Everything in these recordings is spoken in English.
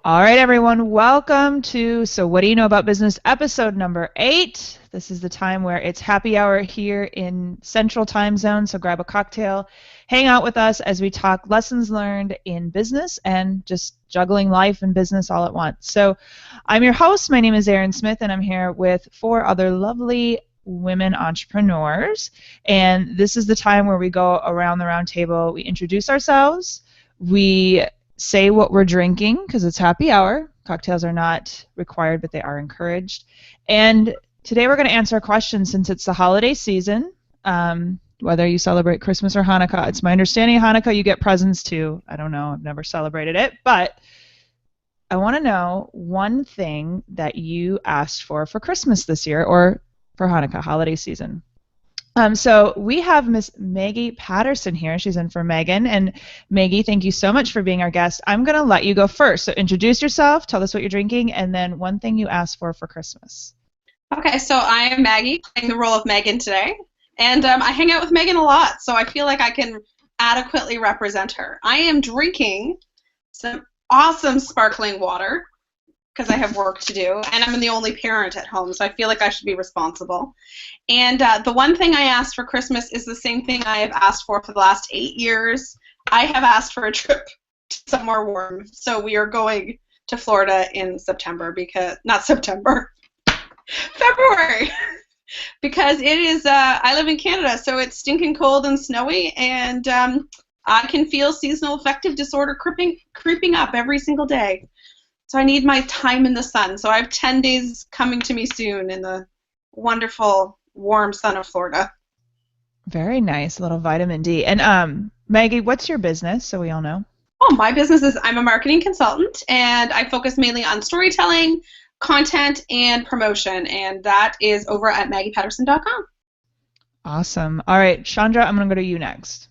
All right, everyone, welcome to So What Do You Know About Business, episode number 8. This is the time where it's happy hour here in Central Time Zone, so grab a cocktail, hang out with us as we talk lessons learned in business and just juggling life and business all at once. So I'm your host. My name is Erin Smith, and I'm here with 4 other lovely women entrepreneurs. And this is the time where we go around the round table, we introduce ourselves, we say what we're drinking because it's happy hour. Cocktails are not required, but they are encouraged. And today we're going to answer a question since it's the holiday season, whether you celebrate Christmas or Hanukkah. It's my understanding Hanukkah you get presents too. I don't know. I've never celebrated it. But I want to know one thing that you asked for Christmas this year or for Hanukkah, holiday season. So we have Miss Maggie Patterson here. She's in for Megan. And Maggie, thank you so much for being our guest. I'm going to let you go first. So introduce yourself, tell us what you're drinking, and then one thing you asked for Christmas. Okay, so I am Maggie, playing the role of Megan today. And I hang out with Megan a lot, so I feel like I can adequately represent her. I am drinking some awesome sparkling water because I have work to do, and I'm the only parent at home, so I feel like I should be responsible. And the one thing I asked for Christmas is the same thing I have asked for the last 8 years. I have asked for a trip to somewhere warm, so we are going to Florida in September February, because it is, I live in Canada, so it's stinking cold and snowy, and I can feel seasonal affective disorder creeping up every single day. So I need my time in the sun. So I have 10 days coming to me soon in the wonderful, warm sun of Florida. Very nice, a little vitamin D. And Maggie, what's your business, so we all know? Oh, my business is I'm a marketing consultant, and I focus mainly on storytelling, content, and promotion, and that is over at maggiepatterson.com. Awesome. All right, Chandra, I'm going to go to you next.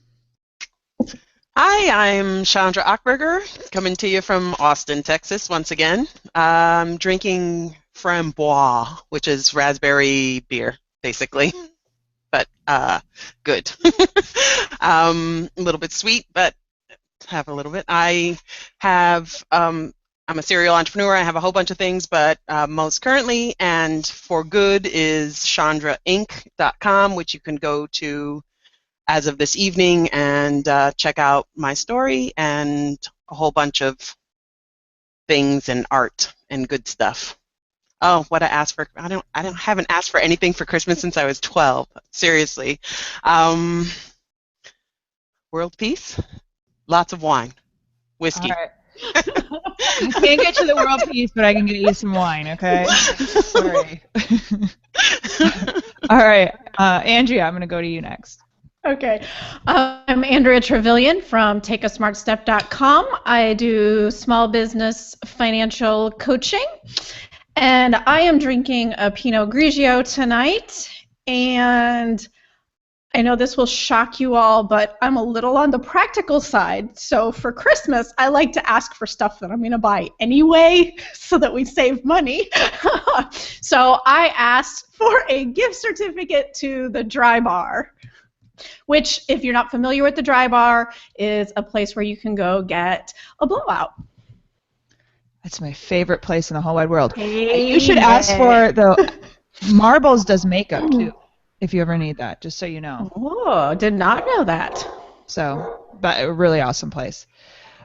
Hi, I'm Chandra Ackberger, coming to you from Austin, Texas, once again. I'm drinking Framboise, which is raspberry beer, basically, but good. A little bit sweet, but have a little bit. I'm a serial entrepreneur. I have a whole bunch of things, but most currently and for good is chandrainc.com, which you can go to as of this evening and check out my story and a whole bunch of things and art and good stuff. Oh, what I asked for! Haven't asked for anything for Christmas since I was 12. Seriously, world peace, lots of wine, whiskey. All right. I can't get you the world peace, but I can get you some wine, okay? Sorry. All right, Andrea, I'm going to go to you next. Okay. I'm Andrea Trevelyan from takeasmartstep.com. I do small business financial coaching, and I am drinking a Pinot Grigio tonight, and I know this will shock you all, but I'm a little on the practical side. So for Christmas, I like to ask for stuff that I'm going to buy anyway so that we save money. So I asked for a gift certificate to the Dry Bar, which, if you're not familiar with the Dry Bar, is a place where you can go get a blowout. That's my favorite place in the whole wide world. You should ask for the Marbles does makeup too, if you ever need that, just so you know. Oh, did not know that. So, but a really awesome place.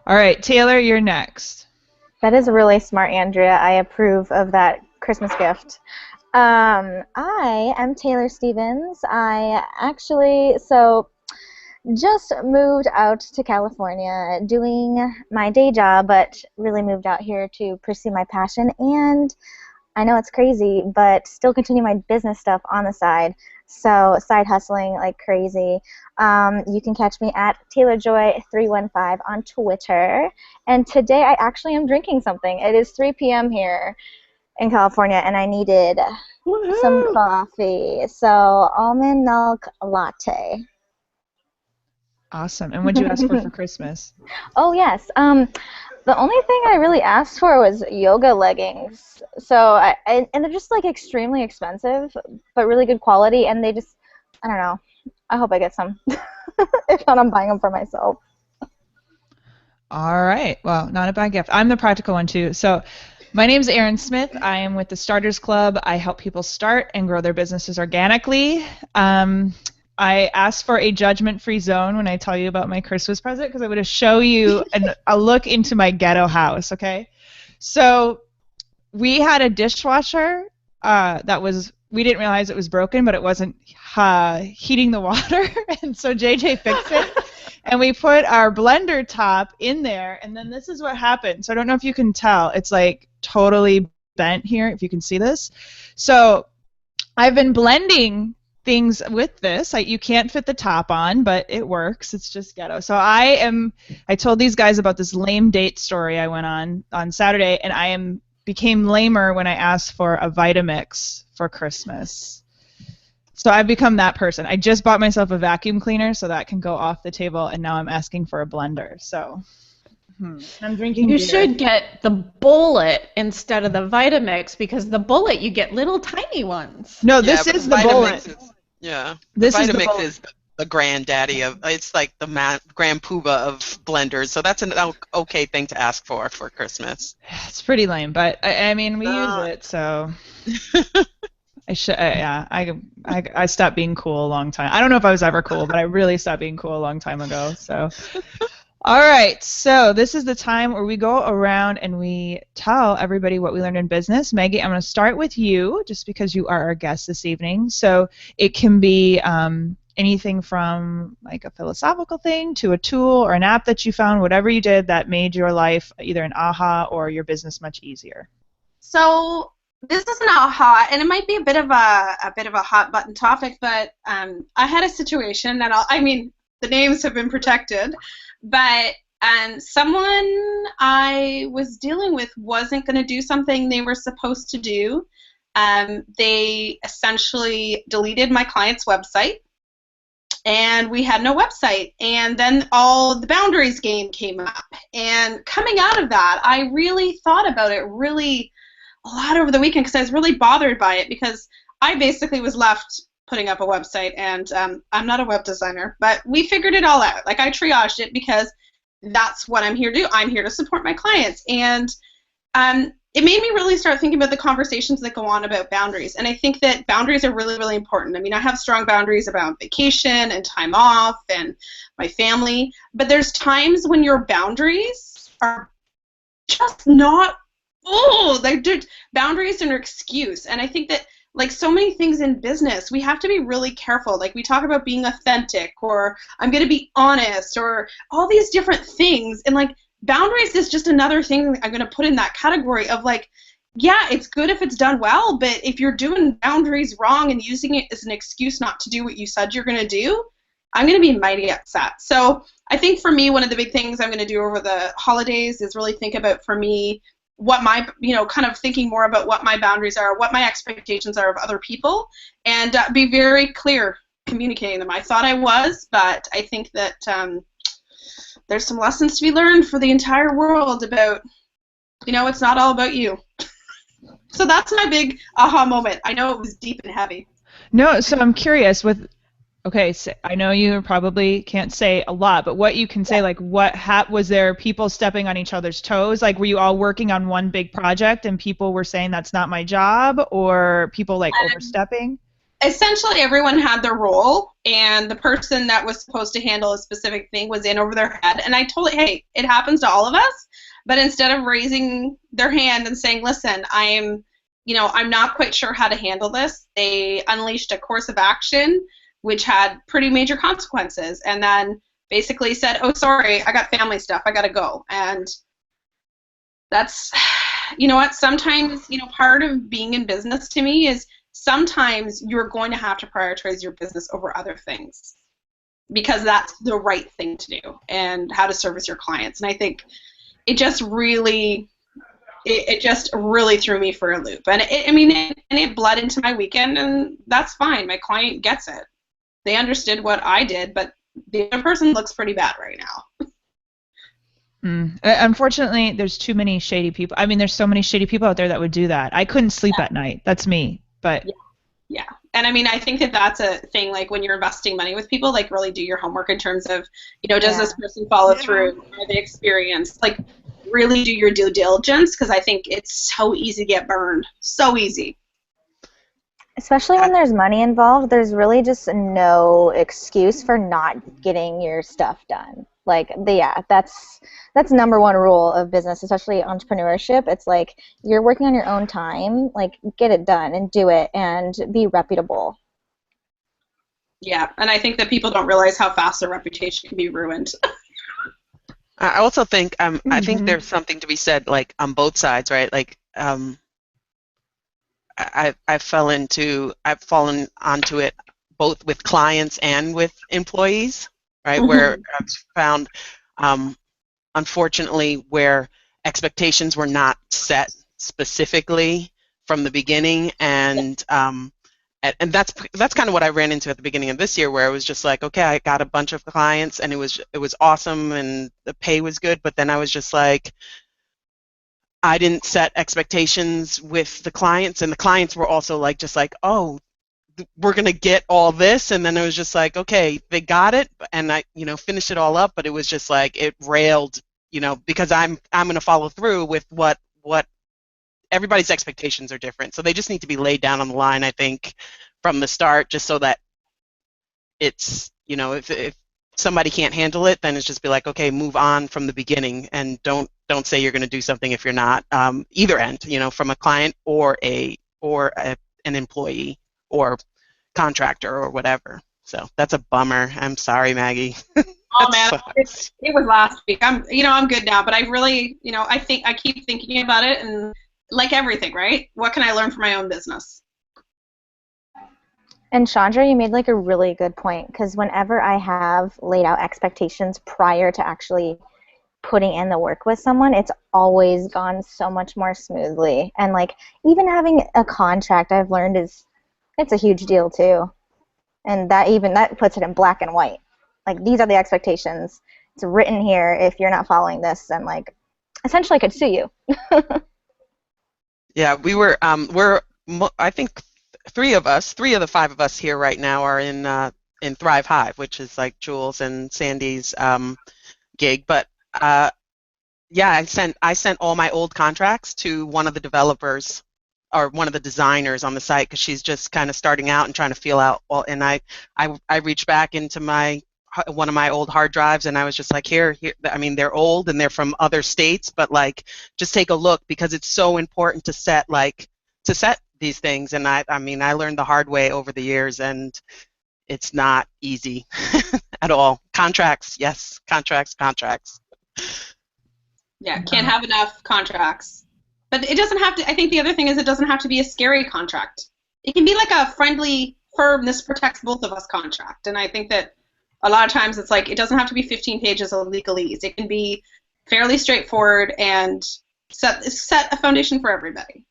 All right, Taylor, you're next. That is really smart, Andrea. I approve of that Christmas gift. I am Taylor Stevens. I actually just moved out to California doing my day job, but really moved out here to pursue my passion. And I know it's crazy, but still continue my business stuff on the side. So side hustling like crazy. You can catch me at TaylorJoy315 on Twitter. And today I actually am drinking something. It is 3 p.m. here in California, and I needed some coffee. So almond milk latte. Awesome. And what did you ask for Christmas? Oh, yes. The only thing I really asked for was yoga leggings. So and they're just like extremely expensive, but really good quality. And they just, I don't know. I hope I get some. If not, I'm buying them for myself. All right. Well, not a bad gift. I'm the practical one too. So my name is Erin Smith. I am with the Starters Club. I help people start and grow their businesses organically. I asked for a judgment-free zone when I tell you about my Christmas present because I want to show you a look into my ghetto house, okay? So we had a dishwasher we didn't realize it was broken, but it wasn't heating the water, and so JJ fixed it. And we put our blender top in there, and then this is what happened. So I don't know if you can tell. It's like totally bent here, if you can see this. So I've been blending things with this. You can't fit the top on, but it works. It's just ghetto. So I told these guys about this lame date story I went on Saturday, and became lamer when I asked for a Vitamix for Christmas. So I've become that person. I just bought myself a vacuum cleaner so that can go off the table, and now I'm asking for a blender. So I'm drinking beer. You should get the bullet instead of the Vitamix, because the bullet you get little tiny ones. No, this is the bullet. This Vitamix is the granddaddy of. It's like the grand poobah of blenders. So that's an okay thing to ask for Christmas. It's pretty lame, but I mean we use it, so. I stopped being cool a long time. I don't know if I was ever cool, but I really stopped being cool a long time ago. So, all right. So this is the time where we go around and we tell everybody what we learned in business. Maggie, I'm going to start with you, just because you are our guest this evening. So it can be anything from like a philosophical thing to a tool or an app that you found, whatever you did that made your life either an aha or your business much easier. So this is an aha, and it might be a bit of a hot button topic, but I had a situation, and the names have been protected, but someone I was dealing with wasn't going to do something they were supposed to do. They essentially deleted my client's website, and we had no website. And then all the boundaries game came up, and coming out of that, I really thought about it a lot over the weekend, because I was really bothered by it, because I basically was left putting up a website, and I'm not a web designer, but we figured it all out. Like, I triaged it because that's what I'm here to do. I'm here to support my clients, and it made me really start thinking about the conversations that go on about boundaries, and I think that boundaries are really, really important. I mean, I have strong boundaries about vacation and time off and my family, but there's times when your boundaries are just not boundaries are an excuse. And I think that, like so many things in business, we have to be really careful. Like, we talk about being authentic, or I'm going to be honest, or all these different things. And like, boundaries is just another thing I'm going to put in that category of, like, yeah, it's good if it's done well, but if you're doing boundaries wrong and using it as an excuse not to do what you said you're going to do, I'm going to be mighty upset. So I think for me, one of the big things I'm going to do over the holidays is really think about, for me, what my, kind of thinking more about what my boundaries are, what my expectations are of other people, and be very clear communicating them. I thought I was, but I think that there's some lessons to be learned for the entire world about, it's not all about you. So that's my big aha moment. I know it was deep and heavy. No, so I'm curious okay, so I know you probably can't say a lot, but what you can say, like, was there people stepping on each other's toes? Like, were you all working on one big project and people were saying that's not my job, or people like overstepping? Essentially, everyone had their role, and the person that was supposed to handle a specific thing was in over their head. And I told it, hey, it happens to all of us, but instead of raising their hand and saying, listen, I'm not quite sure how to handle this, they unleashed a course of action which had pretty major consequences, and then basically said, oh, sorry, I got family stuff, I gotta go. And that's, what, sometimes, part of being in business to me is sometimes you're going to have to prioritize your business over other things, because that's the right thing to do, and how to service your clients. And I think it just really threw me for a loop. And it bled into my weekend, and that's fine. My client gets it. They understood what I did, but the other person looks pretty bad right now. Unfortunately, there's too many shady people. I mean, there's so many shady people out there that would do that. I couldn't sleep at night. That's me. But yeah. And I mean, I think that that's a thing, like when you're investing money with people, like really do your homework in terms of, does this person follow through? Are they experienced? Like really do your due diligence, because I think it's so easy to get burned. So easy. Especially when there's money involved, there's really just no excuse for not getting your stuff done. Like, that's number one rule of business, especially entrepreneurship. It's like you're working on your own time. Like, get it done and do it and be reputable. Yeah, and I think that people don't realize how fast their reputation can be ruined. I also think I think there's something to be said, like on both sides, right? Like I've fallen onto it both with clients and with employees, right? Where I've found, unfortunately, where expectations were not set specifically from the beginning, and that's kind of what I ran into at the beginning of this year, where it was just like, okay, I got a bunch of clients, and it was awesome, and the pay was good, but then I was just like, I didn't set expectations with the clients, and the clients were also like, just like, oh, we're gonna get all this, and then it was just like, okay, they got it, and I, finished it all up, but it was just like it railed, because I'm gonna follow through with what everybody's expectations are different, so they just need to be laid down on the line, I think, from the start, just so that it's, if somebody can't handle it, then it's just be like, okay, move on from the beginning, and don't say you're going to do something if you're not. Either end, from a client or an employee or contractor or whatever. So that's a bummer. I'm sorry, Maggie. Oh man, it was last week. I'm good now, but I really, I keep thinking about it, and like everything, right? What can I learn from my own business? And Chandra, you made like a really good point, because whenever I have laid out expectations prior to actually putting in the work with someone, it's always gone so much more smoothly. And like even having a contract, I've learned it's a huge deal too. And that puts it in black and white. Like, these are the expectations. It's written here. If you're not following this, then like essentially I could sue you. Yeah, we're I think three of the five of us here right now are in Thrive Hive, which is like Jules and Sandy's gig. But yeah, I sent all my old contracts to one of the developers or one of the designers on the site, because she's just kind of starting out and trying to feel out all. And I reached back into one of my old hard drives, and I was just like, here. I mean, they're old and they're from other states, but like, just take a look, because it's so important to set these things. And I mean, I learned the hard way over the years, and it's not easy at all. Contracts, yes, contracts. Yeah, can't have enough contracts. But it doesn't have to, I think the other thing is it doesn't have to be a scary contract. It can be like a friendly, firm, this protects both of us contract. And I think that a lot of times it's like, it doesn't have to be 15 pages of legalese. It can be fairly straightforward and set a foundation for everybody.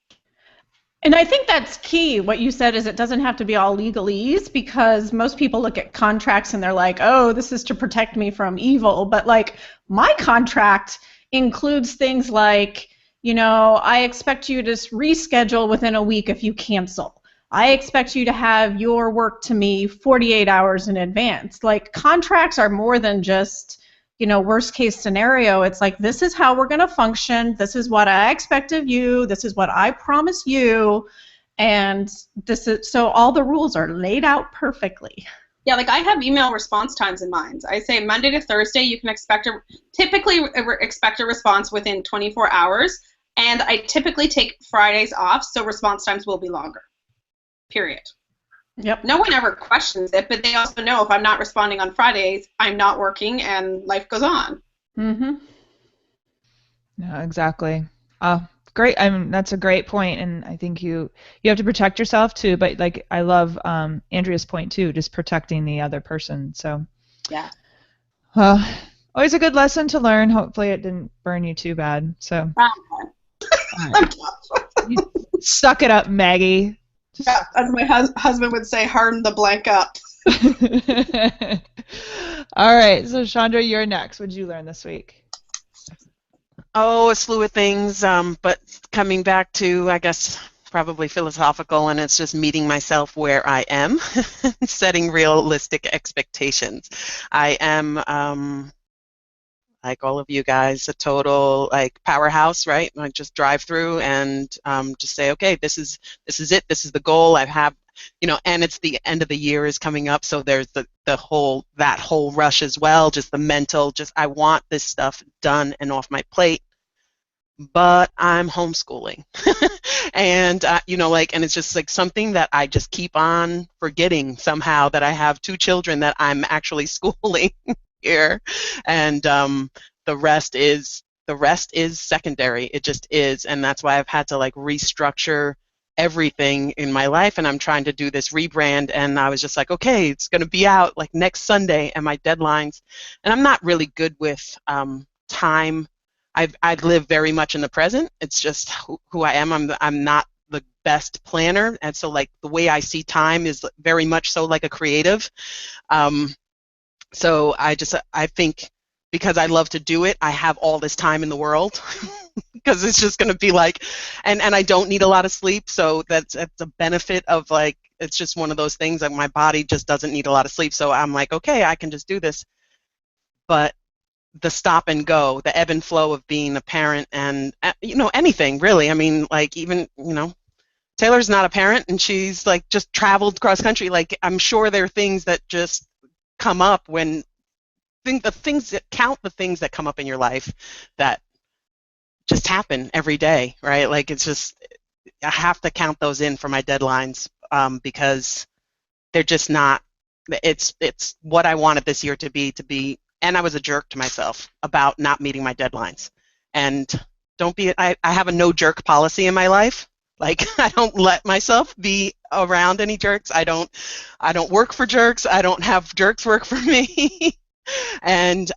And I think that's key. What you said is it doesn't have to be all legalese, because most people look at contracts and they're like, oh, this is to protect me from evil. But like, my contract includes things like, I expect you to reschedule within a week if you cancel. I expect you to have your work to me 48 hours in advance. Like, contracts are more than just, worst case scenario. It's like, this is how we're going to function. This is what I expect of you. This is what I promise you. And so all the rules are laid out perfectly. Yeah, like I have email response times in mind. I say Monday to Thursday, you can typically expect a response within 24 hours. And I typically take Fridays off, so response times will be longer. Period. Yep. No one ever questions it, but they also know if I'm not responding on Fridays, I'm not working and life goes on. Mm-hmm. No, exactly. Great. I mean, that's a great point, and I think you have to protect yourself too. But like, I love Andrea's point too, just protecting the other person. So yeah. Well, always a good lesson to learn. Hopefully, it didn't burn you too bad. So right. You suck it up, Maggie. Yeah, as my husband would say, harden the blank up. All right, so Chandra, you're next. What did you learn this week? Oh, a slew of things, but coming back to, I guess, probably philosophical, and it's just meeting myself where I am, setting realistic expectations. I am, like all of you guys, a total like powerhouse, right? I just drive through and just say, okay, this is it. This is the goal I have, and it's the end of the year is coming up, so there's the whole rush as well. Just the mental, just I want this stuff done and off my plate. But I'm homeschooling, and and it's just like something that I just keep on forgetting somehow, that I have 2 children that I'm actually schooling here, and the rest is secondary. It just is, and that's why I've had to like restructure everything in my life, and I'm trying to do this rebrand, and I was just like, okay, it's going to be out like next Sunday, and my deadlines, and I'm not really good with time. I live very much in the present. It's just who I am. I'm not the best planner, and so like the way I see time is very much so like a creative. So I think because I love to do it, I have all this time in the world, because it's just going to be like, and I don't need a lot of sleep, so that's a benefit of like, it's just one of those things that my body just doesn't need a lot of sleep, so I'm like, okay, I can just do this. But the stop and go, the ebb and flow of being a parent, and anything really. I mean, like even Taylor's not a parent, and she's like just traveled cross country. Like I'm sure there are things that just come up when the things that come up in your life that just happen every day, right? Like it's just, I have to count those in for my deadlines, because they're just not. It's what I wanted this year to be. And I was a jerk to myself about not meeting my deadlines. And I have a no jerk policy in my life. Like I don't let myself be around any jerks. I don't work for jerks. I don't have jerks work for me. And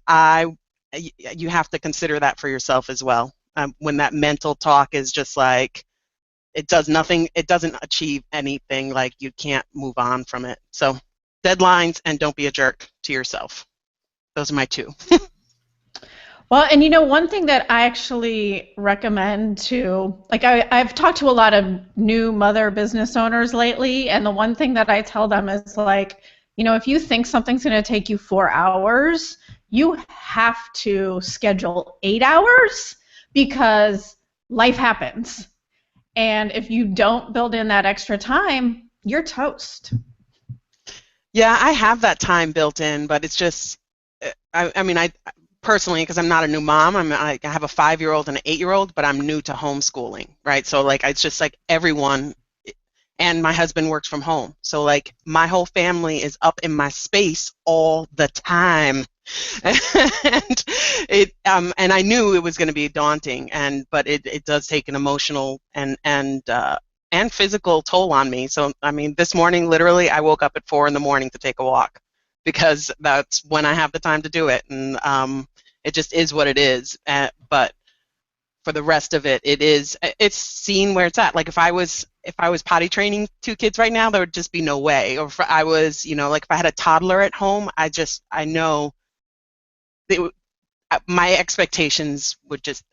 you have to consider that for yourself as well. When that mental talk is just like, it does nothing, it doesn't achieve anything, like you can't move on from it. So deadlines, and don't be a jerk to yourself. Those are my 2. Well, and one thing that I actually recommend to, like I've talked to a lot of new mother business owners lately, and the one thing that I tell them is like, if you think something's going to take you 4 hours, you have to schedule 8 hours, because life happens. And if you don't build in that extra time, you're toast. Yeah, I have that time built in, but it's just, I mean, I personally, because I'm not a new mom, I have a 5-year-old and an 8-year-old, but I'm new to homeschooling, right? So like, it's just like everyone, and my husband works from home, so like my whole family is up in my space all the time, and and I knew it was going to be daunting, but it does take an emotional and physical toll on me. So I mean, this morning literally I woke up at 4 in the morning to take a walk, because that's when I have the time to do it, and it just is what it is. But for the rest of it's seeing where it's at. Like if I was potty training 2 kids right now, there would just be no way. Or if I was, like if I had a toddler at home, I know my expectations would just,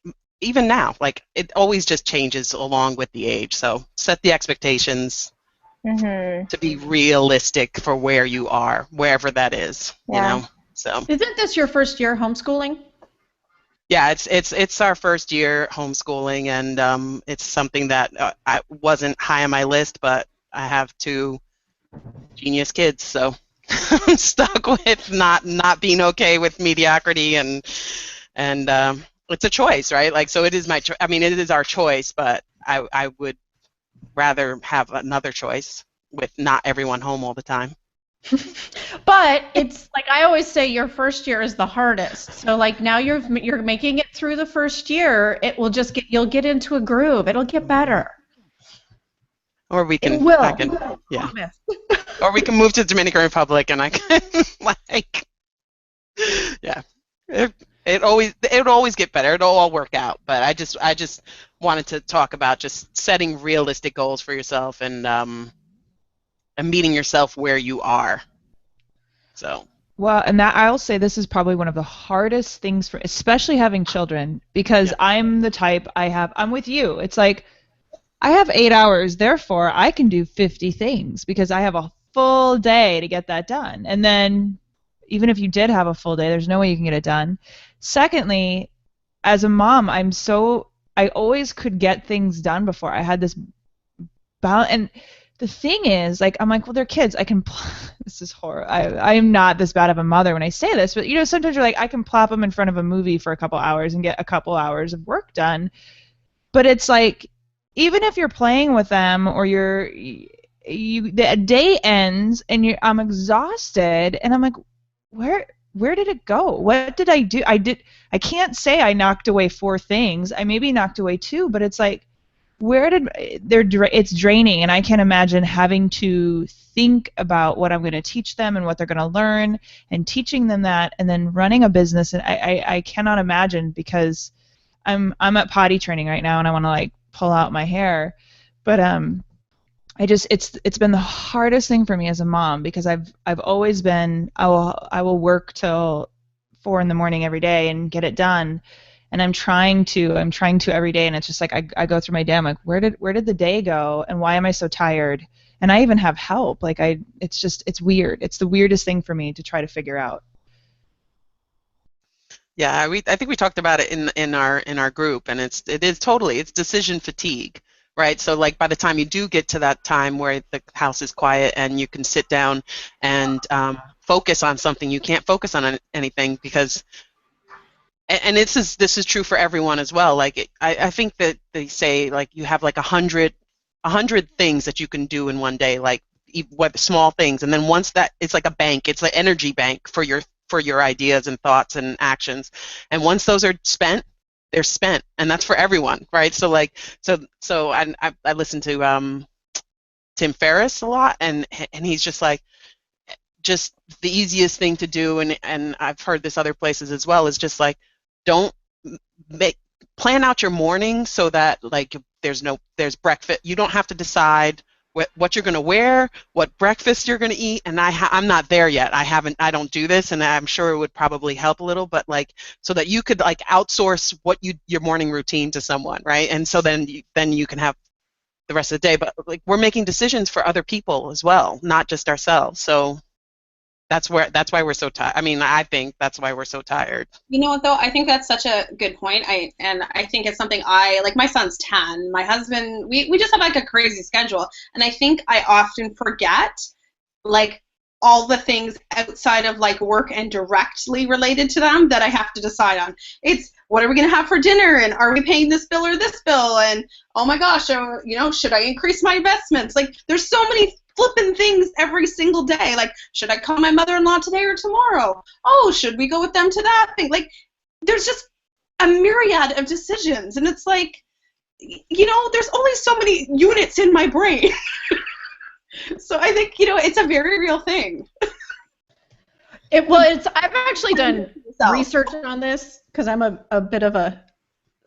even now, like it always just changes along with the age. So set the expectations. Mm-hmm. To be realistic for where you are, wherever that is, Yeah. So isn't this your first year homeschooling? Yeah, it's our first year homeschooling, and it's something that I wasn't high on my list, but I have 2 genius kids, so I'm stuck with not being okay with mediocrity, and it's a choice, right? Like, so it is it is our choice, but I would rather have another choice with not everyone home all the time. But it's like I always say, your first year is the hardest. So like now you're making it through the first year. It will just you'll get into a groove. It'll get better. Or we can, It will. yeah. Or we can move to the Dominican Republic, and I can like, yeah. It always get better. It'll all work out. But I just wanted to talk about just setting realistic goals for yourself, and meeting yourself where you are. So. Well, and that I'll say this is probably one of the hardest things for, especially having children, because I'm the type I'm with you. It's like I have 8 hours, therefore I can do 50 things because I have a full day to get that done. And then even if you did have a full day, there's no way you can get it done. Secondly, as a mom, I always could get things done before. I had this balance, and the thing is, like, I'm like, well, they're kids. This is horrible. I am not this bad of a mother when I say this, but sometimes you're like, I can plop them in front of a movie for a couple hours and get a couple hours of work done. But it's like, even if you're playing with them or the day ends and I'm exhausted, and I'm like, where did it go? What did I do? I can't say I knocked away 4 things. I maybe knocked away 2, but it's like, it's draining, and I can't imagine having to think about what I'm going to teach them and what they're going to learn, and teaching them that, and then running a business. And I cannot imagine, because I'm at potty training right now, and I want to like pull out my hair, but it's been the hardest thing for me as a mom, because I've always been, I will work till 4 in the morning every day and get it done. And I'm trying to every day, and it's just like I go through my day. I'm like, where did the day go, and why am I so tired? And I even have help. Like it's weird. It's the weirdest thing for me to try to figure out. Yeah, I think we talked about it in our group, and it's decision fatigue, right? So like by the time you do get to that time where the house is quiet and you can sit down and focus on something, you can't focus on anything because. And this is true for everyone as well. Like I think that they say like you have like 100 things that you can do in one day, like what small things, and then once that, it's like a bank, it's an energy bank for your ideas and thoughts and actions, and once those are spent, they're spent, and that's for everyone, right? So like so I listen to Tim Ferriss a lot, and he's just like, just the easiest thing to do, and I've heard this other places as well, is just like, don't plan out your morning so that like there's breakfast. You don't have to decide what you're going to wear, what breakfast you're going to eat, and I'm not there yet. I don't do this, and I'm sure it would probably help a little, but like so that you could like outsource your morning routine to someone, right? And so then you can have the rest of the day. But like we're making decisions for other people as well, not just ourselves. So that's why we're so tired. I mean, I think that's why we're so tired. You know what, though? I think that's such a good point. I think it's something like my son's 10. My husband, we just have like a crazy schedule. And I think I often forget like all the things outside of like work and directly related to them that I have to decide on. It's what are we going to have for dinner, and are we paying this bill or this bill, and oh my gosh, should I increase my investments? Like there's so many flipping things every single day. Like, should I call my mother-in-law today or tomorrow? Oh, should we go with them to that thing? Like, there's just a myriad of decisions, and it's like, there's only so many units in my brain. So I think, it's a very real thing. I've actually done research on this because I'm a bit of a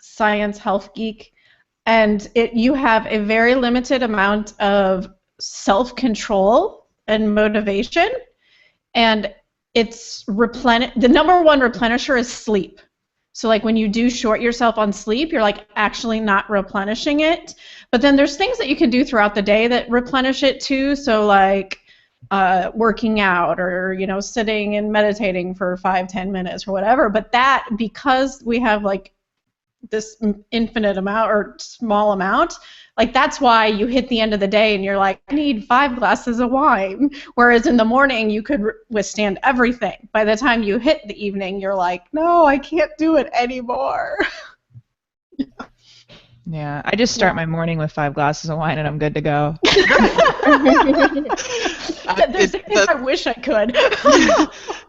science health geek, and you have a very limited amount of self-control and motivation, and the number one replenisher is sleep. So like when you do short yourself on sleep, you're like actually not replenishing it. But then there's things that you can do throughout the day that replenish it too. So like working out, or sitting and meditating for 5-10 minutes or whatever. But that, because we have like this infinite amount or small amount, like that's why you hit the end of the day and you're like, I need 5 glasses of wine, whereas in the morning you could withstand everything. By the time you hit the evening, you're like, no, I can't do it anymore. Yeah, I just start my morning with 5 glasses of wine and I'm good to go. There's things I wish I could.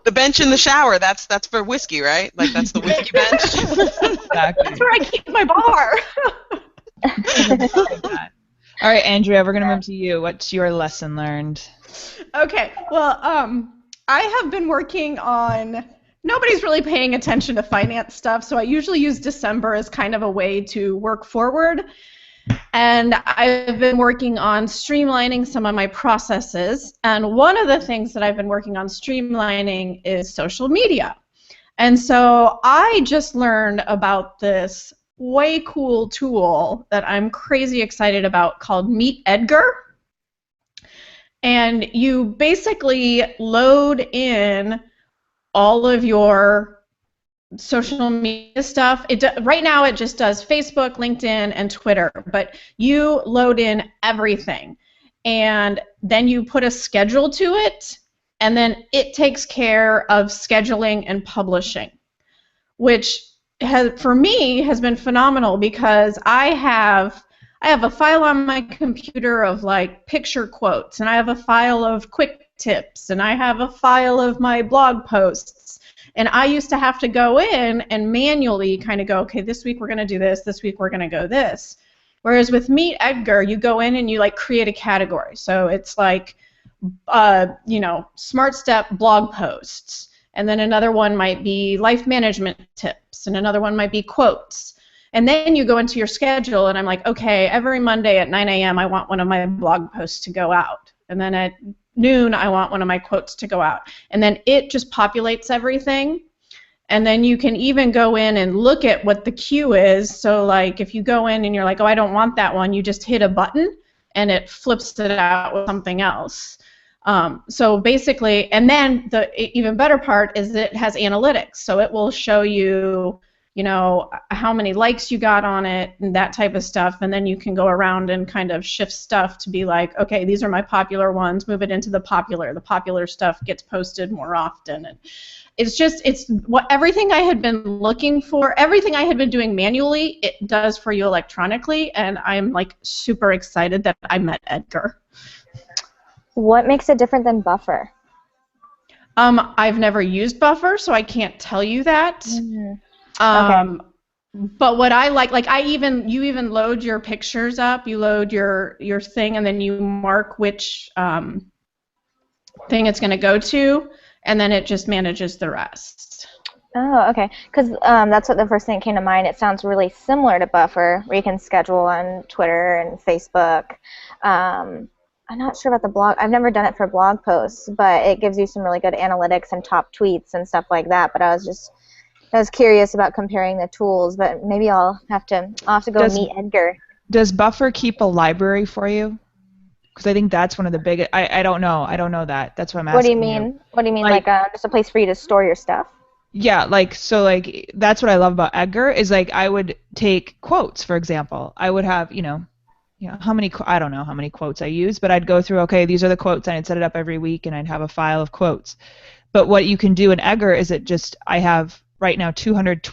The bench in the shower, that's for whiskey, right? Like that's the whiskey bench. Exactly. That's where I keep my bar. All right, Andrea, we're going to move to you. What's your lesson learned? Okay, well, I have been working on, nobody's really paying attention to finance stuff, so I usually use December as kind of a way to work forward. And I've been working on streamlining some of my processes, and one of the things that I've been working on streamlining is social media. And so I just learned about this way cool tool that I'm crazy excited about called Meet Edgar. And you basically load in all of your social media stuff. Right now it just does Facebook, LinkedIn, and Twitter, but you load in everything. And then you put a schedule to it, and then it takes care of scheduling and publishing, which for me has been phenomenal because I have a file on my computer of like picture quotes, and I have a file of quick tips, and I have a file of my blog posts. And I used to have to go in and manually kind of go, okay, this week we're going to do this week we're going to go this. Whereas with Meet Edgar, you go in and you like create a category. So it's like, Smart Step blog posts. And then another one might be life management tips. And another one might be quotes. And then you go into your schedule, and I'm like, okay, every Monday at 9 a.m. I want one of my blog posts to go out. And then at noon, I want one of my quotes to go out. And then it just populates everything. And then you can even go in and look at what the queue is. So like if you go in and you're like, oh, I don't want that one, you just hit a button and it flips it out with something else. So basically, and then the even better part is it has analytics. So it will show you, how many likes you got on it and that type of stuff. And then you can go around and kind of shift stuff to be like, okay, these are my popular ones, move it into the popular. The popular stuff gets posted more often. And it's what everything I had been looking for, everything I had been doing manually, it does for you electronically. And I'm like super excited that I met Edgar. What makes it different than Buffer? I've never used Buffer, so I can't tell you that. Mm-hmm. Okay. But what I like you even load your pictures up, you load your thing, and then you mark which thing it's going to go to, and then it just manages the rest. Oh, okay. Because that's what the first thing that came to mind. It sounds really similar to Buffer, where you can schedule on Twitter and Facebook. I'm not sure about the blog. I've never done it for blog posts, but it gives you some really good analytics and top tweets and stuff like that. But I was curious about comparing the tools, but maybe I'll have to go meet Edgar. Does Buffer keep a library for you? Because I think that's one of the biggest. I don't know. I don't know that. That's what I'm asking. What do you mean? What do you mean? Like just a place for you to store your stuff? Yeah, that's what I love about Edgar is like I would take quotes, for example. I would have how many I don't know how many quotes I use, but I'd go through. Okay, these are the quotes, and I'd set it up every week, and I'd have a file of quotes. But what you can do in Edgar is I have right now 200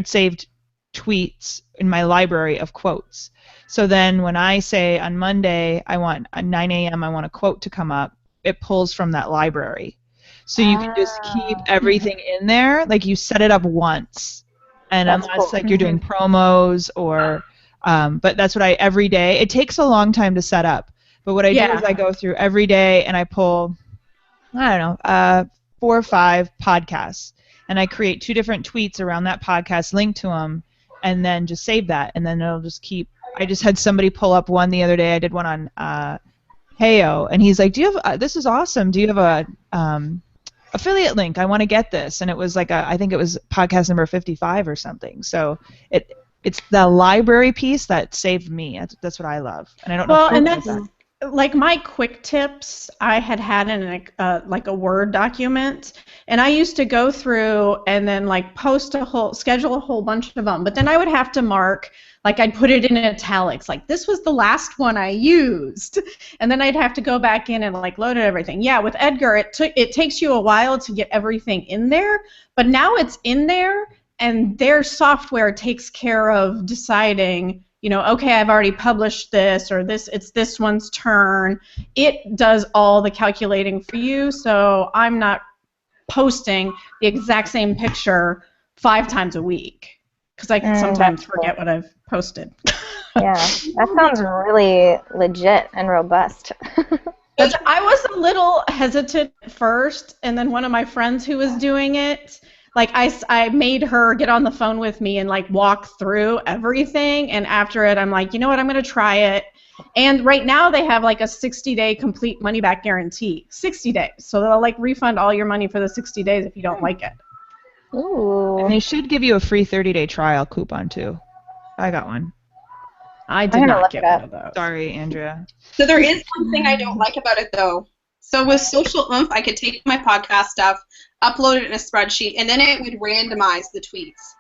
saved tweets in my library of quotes. So then when I say on Monday I want at 9 a.m. I want a quote to come up, it pulls from that library. So you can just keep everything in there, like you set it up once, and that's unless cool. like you're doing promos or, but that's what every day. It takes a long time to set up, but what I do is I go through every day and I pull, I don't know, 4 or 5 podcasts. And I create 2 different tweets around that podcast, link to them, and then just save that. And then it'll just keep. I just had somebody pull up one the other day. I did one on Heyo, and he's like, "Do you have? This is awesome. Do you have a affiliate link? I want to get this." And it was like I think it was podcast number 55 or something. So it's the library piece that saved me. That's what I love. And I don't know. Well, and that's like my quick tips I had in like a Word document, and I used to go through and then like schedule a whole bunch of them, but then I would have to mark, like I'd put it in italics, like this was the last one I used, and then I'd have to go back in and like load everything. Yeah, with Edgar it takes you a while to get everything in there, but now it's in there, and their software takes care of deciding, okay, I've already published this, or it's this one's turn. It does all the calculating for you, so I'm not posting the exact same picture 5 times a week, because I can sometimes forget what I've posted. Yeah, that sounds really legit and robust. I was a little hesitant at first, and then one of my friends who was doing it, like I made her get on the phone with me and like walk through everything, and after it I'm like, you know what, I'm going to try it. And right now they have like a 60-day complete money back guarantee. 60 days. So they'll like refund all your money for the 60 days if you don't like it. Ooh. And they should give you a free 30-day trial coupon too. I got one. I I'm did gonna not look get it up. one of those. Sorry, Andrea. So there is one thing I don't like about it, though. So with Social Oomph, I could take my podcast stuff, upload it in a spreadsheet, and then it would randomize the tweets.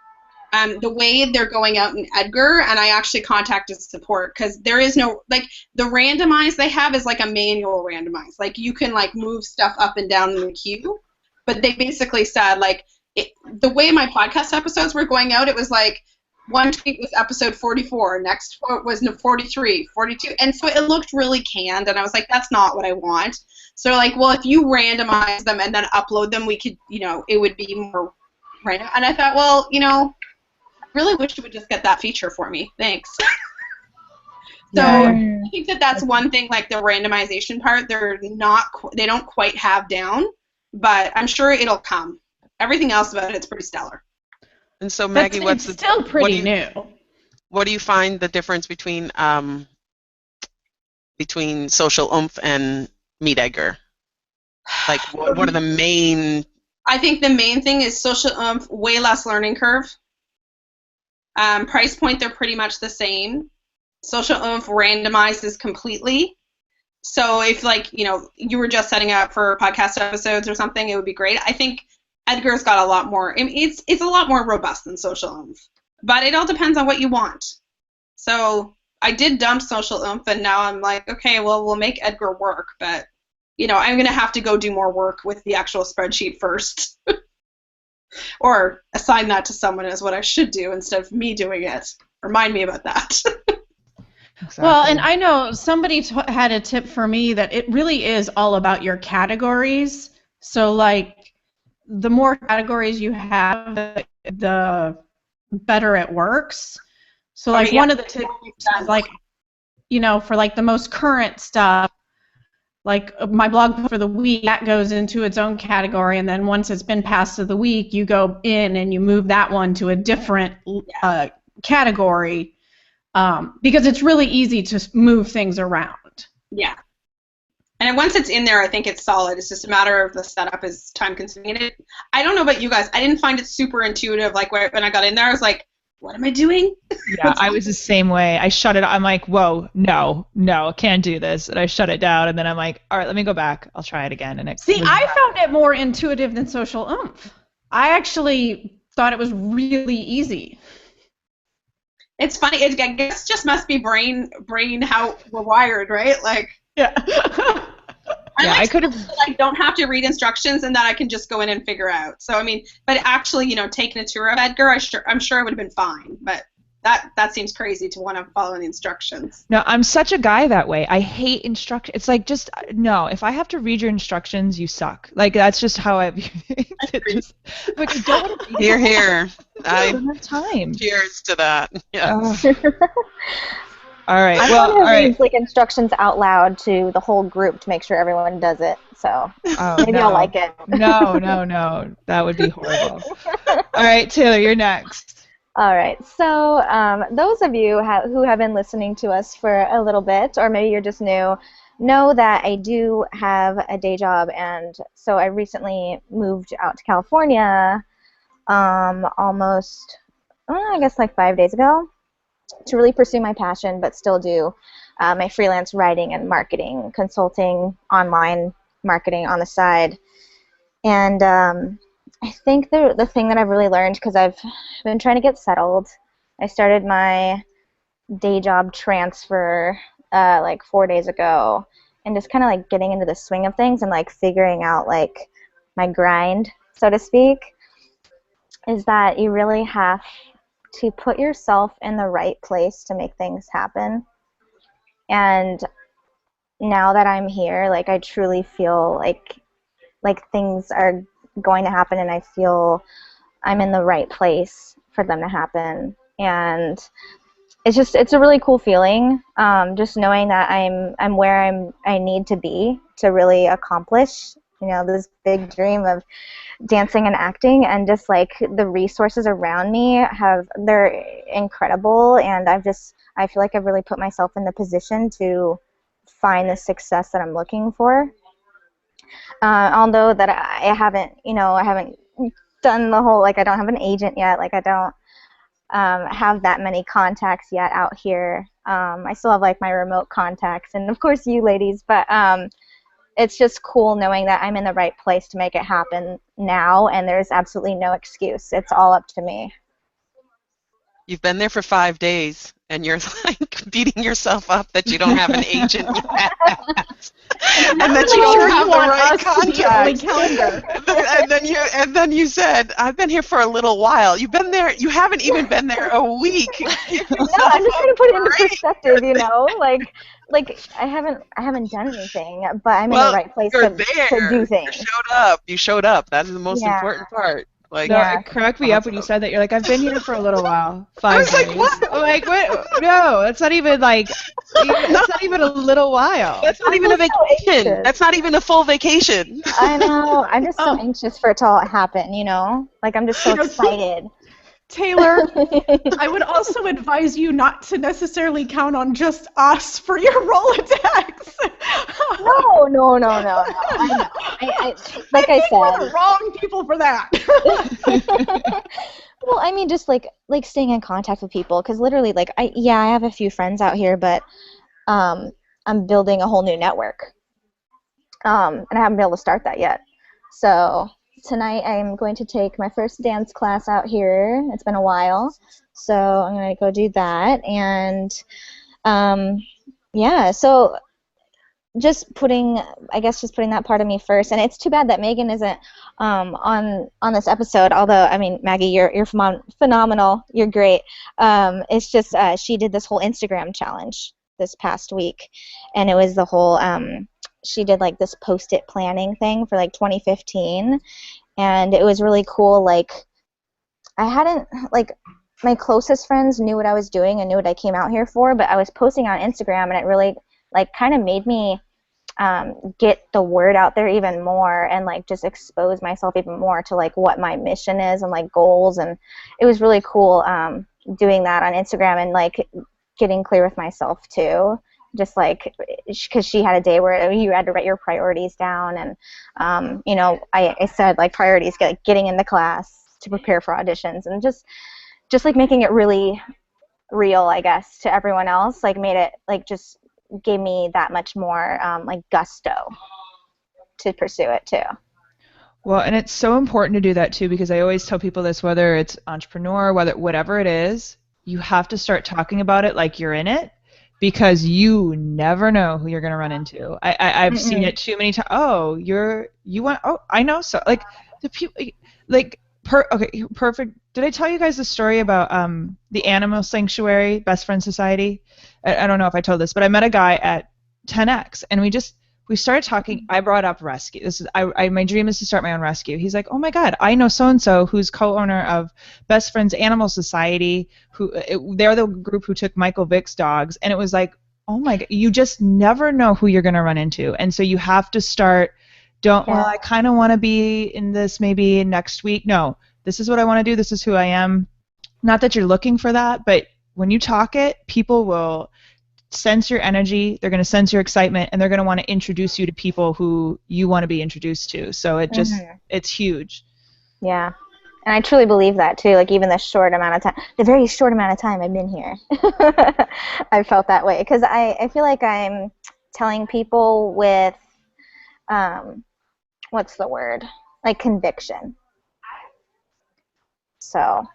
The way they're going out in Edgar, and I actually contacted support because there is no, like, the randomize they have is like a manual randomize. Like, you can, like, move stuff up and down in the queue, but they basically said, like, the way my podcast episodes were going out, it was like, one tweet was episode 44, next was 43, 42, and so it looked really canned, and I was like, that's not what I want. So, like, well, if you randomize them and then upload them, we could, it would be more random. And I thought, well, I really wish you would just get that feature for me. Thanks. So I think that's one thing, like the randomization part, they don't quite have down, but I'm sure it'll come. Everything else about it's pretty stellar. And so, Maggie, It's still pretty new. What do you find the difference between Social Oomph and Meet Edgar? Like, what are the main? I think the main thing is Social Oomph, way less learning curve. Price point, they're pretty much the same. Social Oomph randomizes completely. So if, like, you were just setting up for podcast episodes or something, it would be great. I think Edgar's got a lot more. I mean, it's a lot more robust than Social Oomph. But it all depends on what you want. So I did dump Social Oomph, and now I'm like, okay, well, we'll make Edgar work. But, I'm going to have to go do more work with the actual spreadsheet first. Or assign that to someone is what I should do instead of me doing it. Remind me about that. Exactly. Well, and I know somebody had a tip for me that it really is all about your categories. So, like, the more categories you have, the better it works. So, like, one of the tips is, like, for, like, the most current stuff, like my blog for the week, that goes into its own category, and then once it's been passed of the week, you go in and you move that one to a different category, because it's really easy to move things around. Yeah. And once it's in there, I think it's solid. It's just a matter of the setup is time-consuming. I don't know about you guys. I didn't find it super intuitive. Like, when I got in there, I was like, what am I doing? Yeah, I was the same way. I shut it. I'm like, whoa, no, can't do this. And I shut it down, and then I'm like, all right, let me go back. I'll try it again. And I found it more intuitive than Social Oomph. I actually thought it was really easy. It's funny. I guess just must be brain how we're wired, right? Like, yeah. I could have. I don't have to read instructions, and that I can just go in and figure out. So I mean, but actually, taking a tour of Edgar, I'm sure it would have been fine. But that seems crazy to want to follow the instructions. No, I'm such a guy that way. I hate instructions. It's like, just no. If I have to read your instructions, you suck. Like, that's just how I view it. Like, I don't want to read Hear, hear. I don't have time. Cheers to that. Yeah. All right. I'm Well, one who all right. reads, like, instructions out loud to the whole group to make sure everyone does it. So maybe I'll like it. No. That would be horrible. All right, Taylor, you're next. All right. So those of you who have been listening to us for a little bit, or maybe you're just new, know that I do have a day job, and so I recently moved out to California almost, I guess, like 5 days ago, to really pursue my passion, but still do my freelance writing and marketing, consulting, online marketing on the side. And I think the thing that I've really learned, because I've been trying to get settled, I started my day job transfer like 4 days ago, and just kind of like getting into the swing of things and like figuring out like my grind, so to speak, is that you really have to put yourself in the right place to make things happen. And now that I'm here, like, I truly feel like things are going to happen, and I feel I'm in the right place for them to happen. And it's a really cool feeling, just knowing that I'm where I need to be to really accomplish, this big dream of dancing and acting. And just like the resources around me they're incredible, and I feel like I've really put myself in the position to find the success that I'm looking for. Although that I haven't done the whole, like, I don't have an agent yet, like, I don't have that many contacts yet out here. I still have like my remote contacts, and of course you ladies, but it's just cool knowing that I'm in the right place to make it happen now, and there's absolutely no excuse. It's all up to me. You've been there for 5 days, and you're like beating yourself up that you don't have an agent yet, and that you don't have the right contacts. And then you said, "I've been here for a little while." You've been there. You haven't even been there a week. No, I'm just trying to put it into perspective. Like I haven't done anything, but I'm in the right place to do things. You showed up. That is the most important part. Like, no, it cracked me up when you said that. You're like, I've been here for a little while. 5 days. Like, what? I'm like, what? No, it's not even like, it's not even a little while. That's not even a vacation. That's not even a full vacation. I know. I'm just so anxious for it to all happen, Like, I'm just so excited. Taylor, I would also advise you not to necessarily count on just us for your Rolodex. No. I know. Like I said, we're the wrong people for that. Well, I mean, just like staying in contact with people, because literally, like, I have a few friends out here, but I'm building a whole new network, and I haven't been able to start that yet. So tonight I'm going to take my first dance class out here. It's been a while, so I'm going to go do that. And so just putting that part of me first. And it's too bad that Megan isn't on this episode, although, I mean, Maggie, you're phenomenal. You're great. It's just she did this whole Instagram challenge this past week, and it was the whole she did like this post-it planning thing for like 2015, and it was really cool. Like, I hadn't, like, my closest friends knew what I was doing and knew what I came out here for, but I was posting on Instagram, and it really, like, kind of made me get the word out there even more, and like just expose myself even more to like what my mission is and like goals. And it was really cool doing that on Instagram, and like getting clear with myself too. Just like, because she had a day where you had to write your priorities down, and I said like priorities, getting into class to prepare for auditions, and just like making it really real, I guess, to everyone else. Like, made it like just gave me that much more like gusto to pursue it too. Well, and it's so important to do that too, because I always tell people this, whether it's entrepreneur, whatever it is, you have to start talking about it like you're in it, because you never know who you're going to run into. I've seen it too many times. Oh, I know. So like the people, like, perfect. Did I tell you guys the story about the Animal Sanctuary Best Friend Society? I don't know if I told this, but I met a guy at 10X, and we started talking. I brought up rescue. My dream is to start my own rescue. He's like, oh my God, I know so-and-so who's co-owner of Best Friends Animal Society. They're the group who took Michael Vick's dogs. And it was like, oh my God, you just never know who you're going to run into. And so you have to start, well, I kind of want to be in this maybe next week. No, this is what I want to do. This is who I am. Not that you're looking for that, but when you talk it, people will sense your energy, they're going to sense your excitement, and they're going to want to introduce you to people who you want to be introduced to. So it just, it's huge. Yeah. And I truly believe that too. Like, even the very short amount of time I've been here, I felt that way. Because I feel like I'm telling people with, what's the word? Like, conviction. So,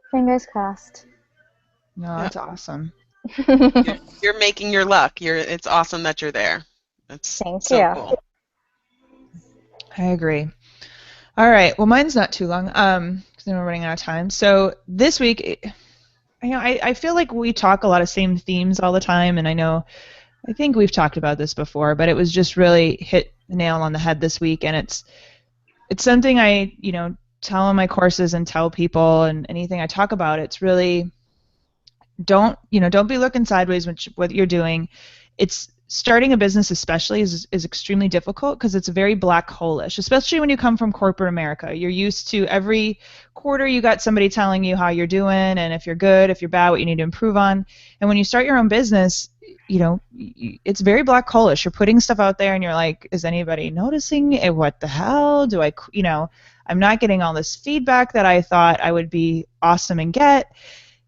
fingers crossed. No, that's awesome. You're making your luck. It's awesome that you're there. Thank you. Cool. I agree. All right. Well, mine's not too long because we're running out of time. So this week, I feel like we talk a lot of same themes all the time, and I think we've talked about this before, but it was just really hit the nail on the head this week, and it's something I tell in my courses and tell people, and anything I talk about. It's really, don't be looking sideways with what you're doing. It's starting a business especially is extremely difficult because it's very black hole-ish, especially when you come from corporate America. You're used to every quarter you got somebody telling you how you're doing, and if you're good, if you're bad, what you need to improve on. And when you start your own business, it's very black hole-ish. You're putting stuff out there, and you're like, is anybody noticing? What the hell? I'm not getting all this feedback that I thought I would be awesome and get.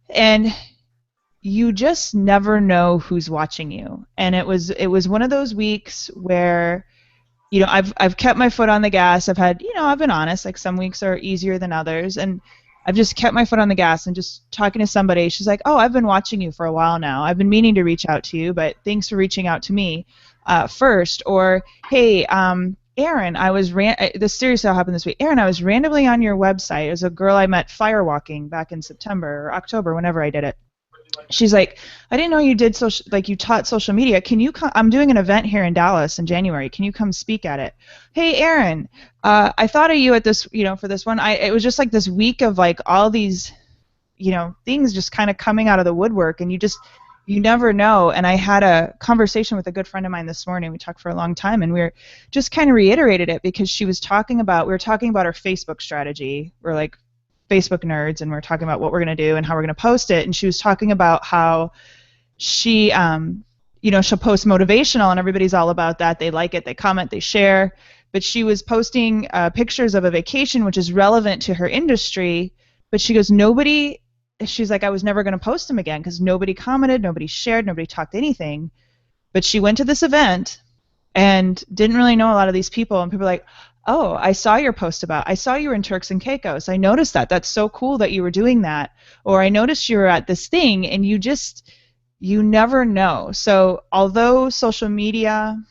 And you just never know who's watching you. And it was one of those weeks where, you know, I've kept my foot on the gas. I've been honest, like some weeks are easier than others, and I've just kept my foot on the gas and just talking to somebody. She's like, "Oh, I've been watching you for a while now. I've been meaning to reach out to you, but thanks for reaching out to me first." Or, "Hey, Erin, this seriously all happened this week. Erin, I was randomly on your website. It was a girl I met firewalking back in September or October, whenever I did it. She's like, I didn't know you did you taught social media. Can you come? I'm doing an event here in Dallas in January. Can you come speak at it? Hey, Erin, I thought of you at this, for this one. It was just like this week of like all these, things just kind of coming out of the woodwork, and you never know. And I had a conversation with a good friend of mine this morning. We talked for a long time, and we were just kind of reiterated it because we were talking about our Facebook strategy. We're like Facebook nerds, and we're talking about what we're going to do and how we're going to post it. And she was talking about how she'll post motivational, and everybody's all about that. They like it, they comment, they share. But she was posting pictures of a vacation, which is relevant to her industry. But she goes, she's like, I was never going to post them again because nobody commented, nobody shared, nobody talked anything. But she went to this event and didn't really know a lot of these people, and people were like, oh, I saw your post I saw you were in Turks and Caicos. I noticed that. That's so cool that you were doing that. Or I noticed you were at this thing, and you never know. So although social media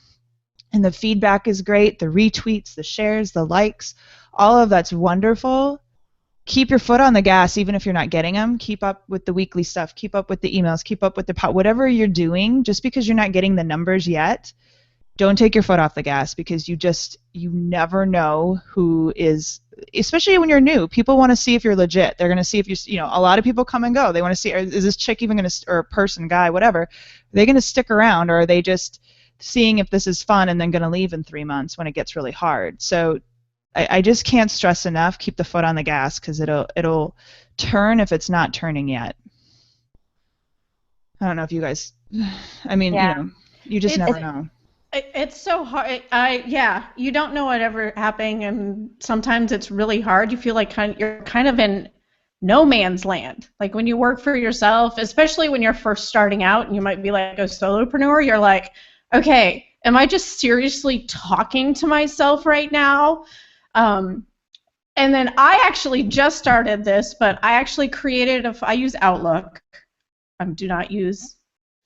and the feedback is great, the retweets, the shares, the likes, all of that's wonderful, keep your foot on the gas even if you're not getting them. Keep up with the weekly stuff. Keep up with the emails. Keep up with whatever you're doing. Just because you're not getting the numbers yet, don't take your foot off the gas, because you never know who is, especially when you're new. People want to see if you're legit. They're going to see if a lot of people come and go. They want to see, is this chick even going to, or person, guy, whatever, are they going to stick around, or are they just seeing if this is fun and then going to leave in 3 months when it gets really hard? So I just can't stress enough, keep the foot on the gas, because it'll turn if it's not turning yet. I don't know if you guys, you just never know. It's so hard. You don't know whatever happening, and sometimes it's really hard. You feel like you're kind of in no man's land. Like when you work for yourself, especially when you're first starting out, and you might be like a solopreneur, you're like, okay, am I just seriously talking to myself right now? And then I actually just started this, but I actually created I use Outlook. Do not use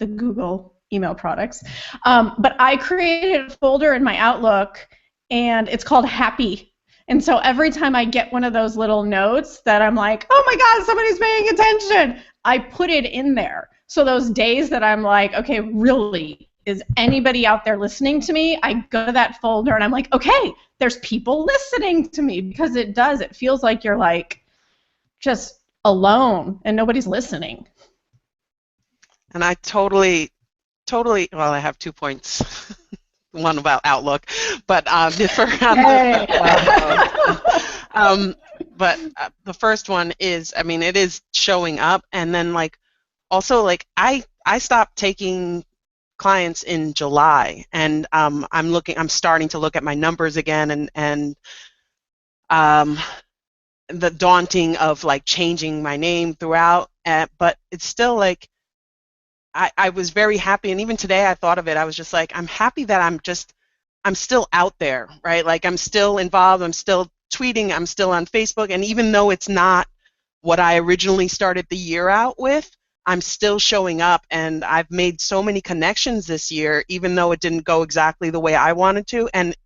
the Google email products. But I created a folder in my Outlook, and it's called Happy. And so every time I get one of those little notes that I'm like, oh my God, somebody's paying attention, I put it in there. So those days that I'm like, okay, really, is anybody out there listening to me? I go to that folder and I'm like, okay, there's people listening to me, because it feels like you're like just alone and nobody's listening. And I totally, well, I have 2 points. One about Outlook, but the first one is, it is showing up, and then also I stopped taking clients in July, and I'm starting to look at my numbers again, and the daunting of changing my name throughout, but it's still I was very happy, and even today I thought of it. I was just like, I'm happy that I'm still out there, right? I'm still involved, I'm still tweeting, I'm still on Facebook, and even though it's not what I originally started the year out with, I'm still showing up, and I've made so many connections this year, even though it didn't go exactly the way I wanted to. And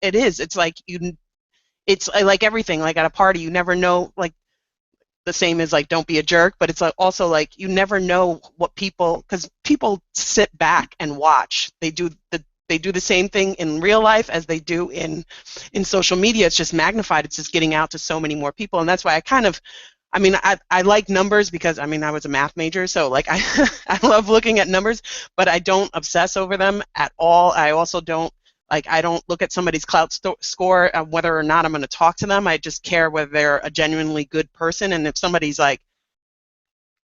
it's like everything, at a party, you never know, the same as don't be a jerk, but it's also you never know what because people sit back and watch. They do the same thing in real life as they do in social media. It's just magnified. It's just getting out to so many more people, and that's why I like numbers, because I was a math major, so I love looking at numbers, but I don't obsess over them at all. I also don't I don't look at somebody's clout score, whether or not I'm going to talk to them. I just care whether they're a genuinely good person. And if somebody's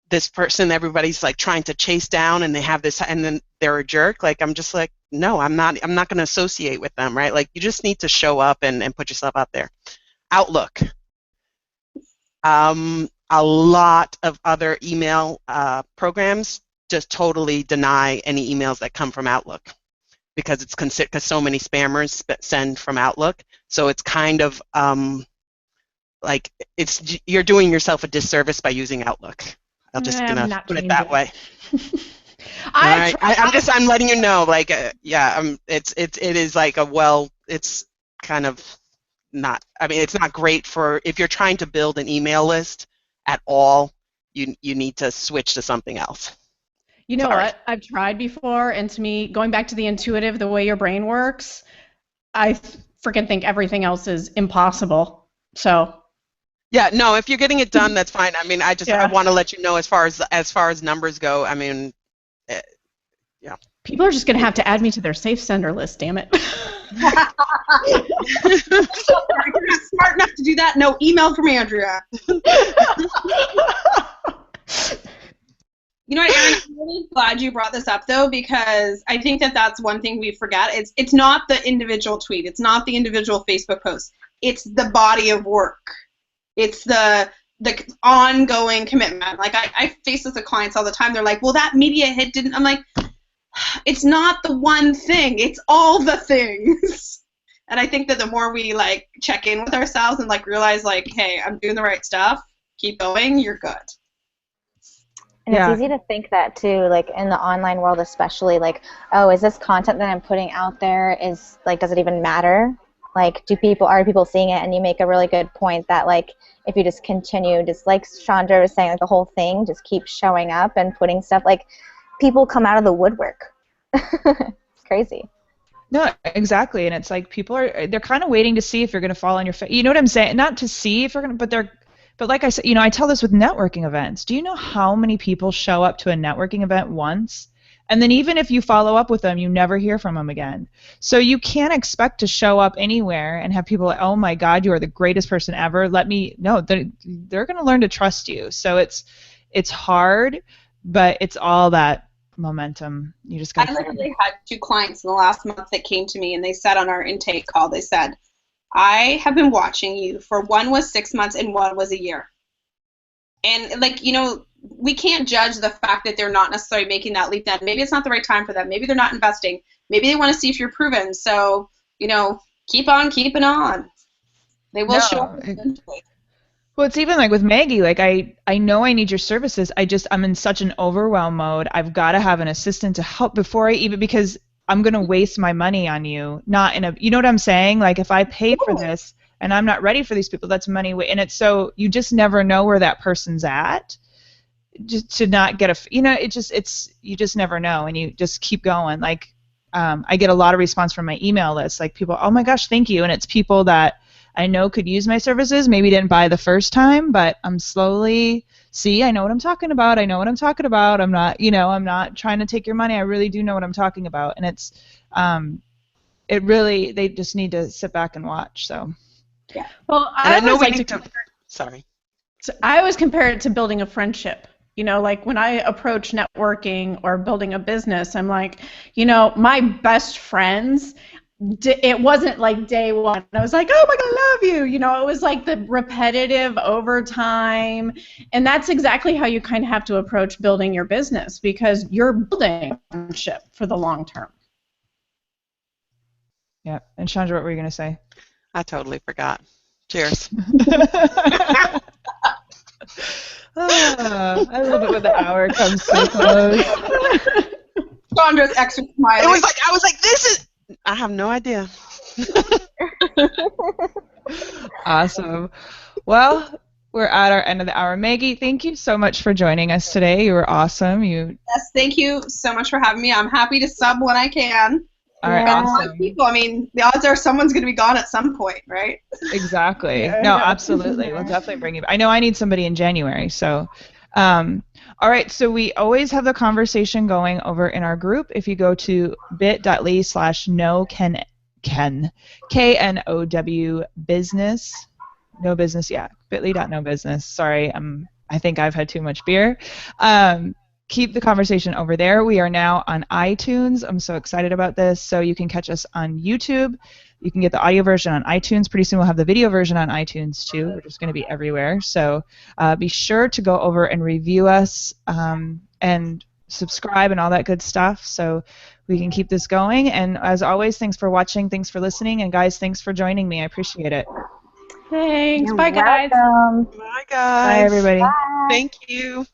this person, everybody's trying to chase down, and they have this, and then they're a jerk, I'm just no, I'm not going to associate with them, right? You just need to show up and put yourself out there. Outlook. A lot of other email programs just totally deny any emails that come from Outlook because it's because so many spammers send from Outlook. So it's kind of like you're doing yourself a disservice by using Outlook. I'm just gonna put it that way. I'm letting you know, like, it is like it's kind of not. I mean, it's not great for if you're trying to build an email list at all. You need to switch to something else. You know what? I've tried before, and to me, going back to the intuitive, the way your brain works, I freaking think everything else is impossible. So. Yeah, no, if you're getting it done, that's fine. I mean, I want to let you know as far as numbers go. I mean, yeah. People are just going to have to add me to their safe sender list, damn it. You're not smart enough to do that. No email from Andrea. You know what, Erin, I'm really glad you brought this up, though, because I think that's one thing we forget. It's not the individual tweet. It's not the individual Facebook post. It's the body of work. It's the ongoing commitment. Like, I face this with clients all the time. They're like, well, that media hit didn't. I'm like, it's not the one thing. It's all the things. And I think that the more we, like, check in with ourselves and, like, realize, like, hey, I'm doing the right stuff, keep going, you're good. And it's easy to think that too, like in the online world especially, like, oh, is this content that I'm putting out there does it even matter? Like, are people seeing it? And you make a really good point that, like, if you just continue, just like Chandra was saying, like the whole thing, just keep showing up and putting stuff, like, people come out of the woodwork. It's crazy. No, exactly. And it's like they're kind of waiting to see if you're going to fall on your face. You know what I'm saying? Not to see if you're going to, but like I said, I tell this with networking events. Do you know how many people show up to a networking event once? And then even if you follow up with them, you never hear from them again. So you can't expect to show up anywhere and have people like, oh my God, you are the greatest person ever. No, they're going to learn to trust you. So it's hard, but it's all that momentum. You just got. I literally had 2 clients in the last month that came to me, and they said on our intake call, they said, I have been watching you for one was 6 months and one was a year. And, like, we can't judge the fact that they're not necessarily making that leap then. Maybe it's not the right time for them. Maybe they're not investing. Maybe they want to see if you're proven. So, keep on keeping on. They will show up eventually. Well, it's even like with Maggie, like I know I need your services. I'm in such an overwhelm mode. I've got to have an assistant to help because I'm going to waste my money on you. Not in you know what I'm saying? Like, if I pay for this and I'm not ready for these people, that's money. And it's so you just never know where that person's at. Just to not get you just never know, and you just keep going. Like, I get a lot of response from my email list, like people, oh my gosh, thank you. And it's people that I know could use my services, maybe didn't buy the first time, but I'm slowly, I know what I'm talking about. I'm not, I'm not trying to take your money. I really do know what I'm talking about. And it's, they just need to sit back and watch. So, yeah. Well, I always compare it to building a friendship. Like when I approach networking or building a business, I'm like, my best friends, it wasn't like day one. I was like, oh my God, I love you. It was like the repetitive over time. And that's exactly how you kind of have to approach building your business, because you're building a friendship for the long term. Yeah. And Chandra, what were you going to say? I totally forgot. Cheers. I love it when the hour comes so close. Chandra's extra smiling. I was like, this is. I have no idea. Awesome. Well, we're at our end of the hour. Maggie, thank you so much for joining us today. You were awesome. Yes, thank you so much for having me. I'm happy to sub when I can. All right, awesome. People, I mean, the odds are someone's going to be gone at some point, right? Exactly. No, absolutely. We'll definitely bring you. I know I need somebody in January, so. All right, so we always have the conversation going over in our group. If you go to bit.ly/KNOW business, no business, yeah, bit.ly.no business. Sorry, I think I've had too much beer. keep the conversation over there. We are now on iTunes. I'm so excited about this. So you can catch us on YouTube. You can get the audio version on iTunes. Pretty soon we'll have the video version on iTunes too. We're just going to be everywhere. So be sure to go over and review us and subscribe and all that good stuff so we can keep this going. And as always, thanks for watching. Thanks for listening. And guys, thanks for joining me. I appreciate it. Thanks. You're Bye, guys. welcome. Bye, guys. Bye, everybody. Bye. Thank you.